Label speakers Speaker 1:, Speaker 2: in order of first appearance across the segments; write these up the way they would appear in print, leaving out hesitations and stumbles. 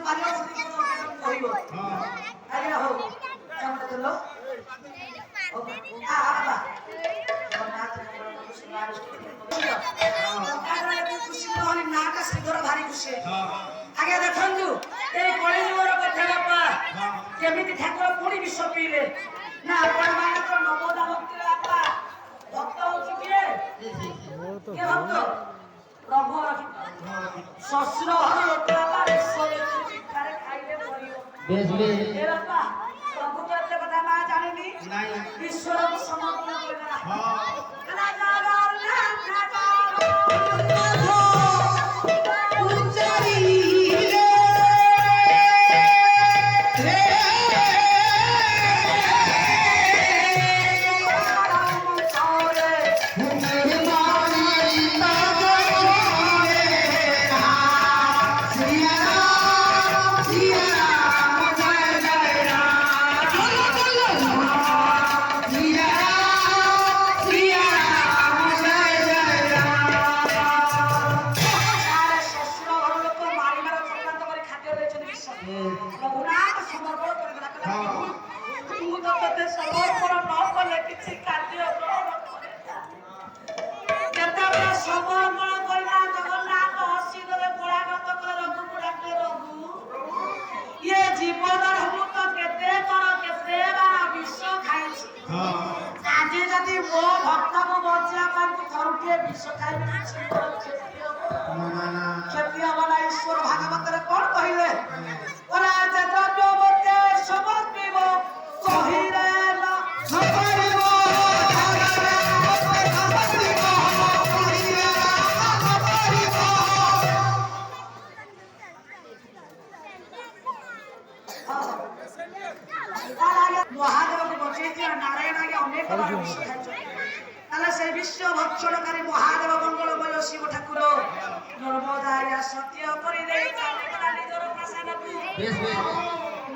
Speaker 1: ପାଲ କହିବ ଆଜ୍ଞା ହଉ କାମ ଦେଲ ନାଟା ଶୀଘ୍ର ଭାରି ଖୁସି ଆଜ୍ଞା ଦେଖନ୍ତୁ ଏଇ କଳିଯୁଗର କଥା ବାପା କେମିତି ଠାକୁର ପୁଣି ବିଷ ପିଇଲେ ନା ଆପଣ ମାନଙ୍କର ନବଦା ଭକ୍ତି ବାପା ଭକ୍ତ ହଉଛି କିଏ ଭକ୍ତ ପ୍ରଭୁ ଶ୍ୱଶୁର ଘର ଲୋକ ବାପା ଖାଇଲେ ମରିବ ବାପା ପ୍ରଭୁ ତ ଏତେ କଥା ମା ଜାଣିନି ଈଶ୍ୱରକୁ ସମର୍ପଣ କରିଦେଲା ଆଜି ଯଦି ମୋ ଭକ୍ତକୁ ବଞ୍ଚିବା ପାଇଁ ଥରୁଟିଏ ବିଷ ଖାଇବି କ୍ଷତି ହବ ନା ଈଶ୍ୱର ଭାଗବତରେ କଣ କହିଲେ ଦ୍ରବ୍ୟ ମୋତେ ସମର୍ପିବ କହିଲେ ମହାଦେବକୁ ବଞ୍ଚେଇଥିବା ନାରାୟଣ ଆଜ୍ଞା ଅନେକ ତାହେଲେ ସେଇ ବିଶ୍ୱ ଭକ୍ଷଣକାରୀ ମହାଦେବ ମଙ୍ଗଳମୟ ଶିବ ଠାକୁର ନର୍ମଦା ଆଜ୍ଞା ସତ୍ୟ କରିଦେଇ ନିଜର ପ୍ରସାଦକୁ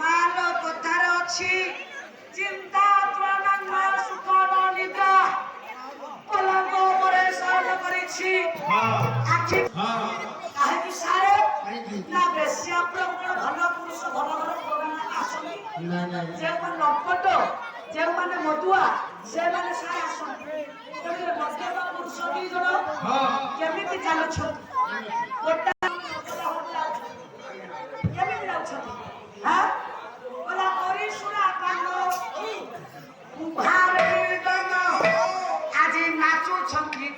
Speaker 1: ମାର କଥାରେ ଅଛି ଚିନ୍ତା ତ୍ରଣାଙ୍ଗ ସୁଖ ନିଦ୍ରା ପଲଙ୍କ ଉପରେ ଶୟନ କରିଛି ଆଖି କାହିଁକି ସାରେ ନା ବେଶୀ ଆପଣ ଭଲ ପୁରୁଷ ଭଲ ଆସନ୍ତି ଯେଉଁମାନେ ଲମ୍ପଟ ଯେଉଁମାନେ ମଦୁଆ ସେମାନେ ସାରା ଆସନ୍ତି ମଧ୍ୟମ ପୁରୁଷ ଦି ଜଣ କେମିତି ଚାଲୁଛନ୍ତି କେମିତି ଯାଉଛନ୍ତି ଆଜି ନାଚୁଛନ୍ତି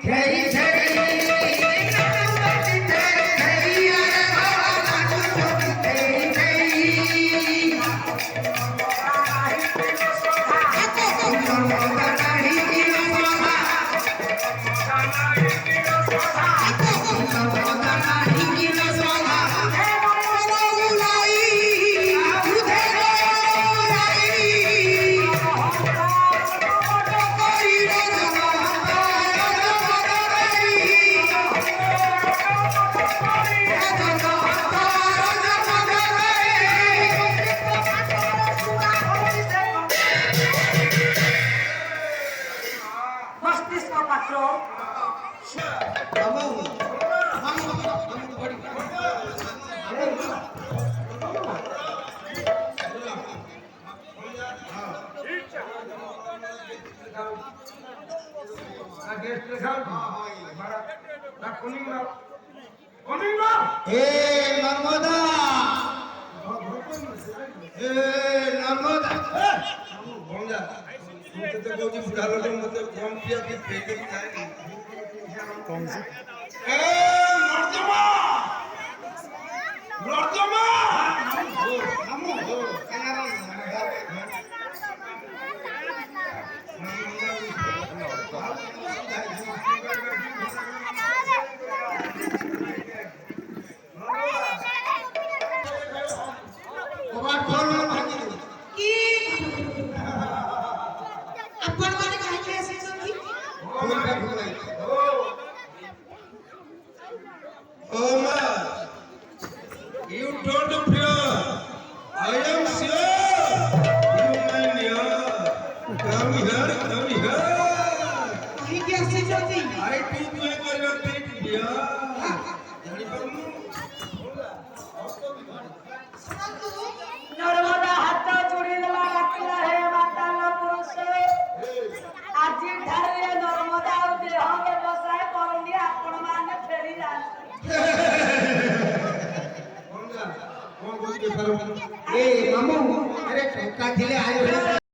Speaker 2: Narmada You don't fear. I am sure. You my dear. Come here, come here. I took you for your treat, dear. ଏ ମାମୁଁ ଆରେ ଟଙ୍କା ଥିଲେ ଆଇ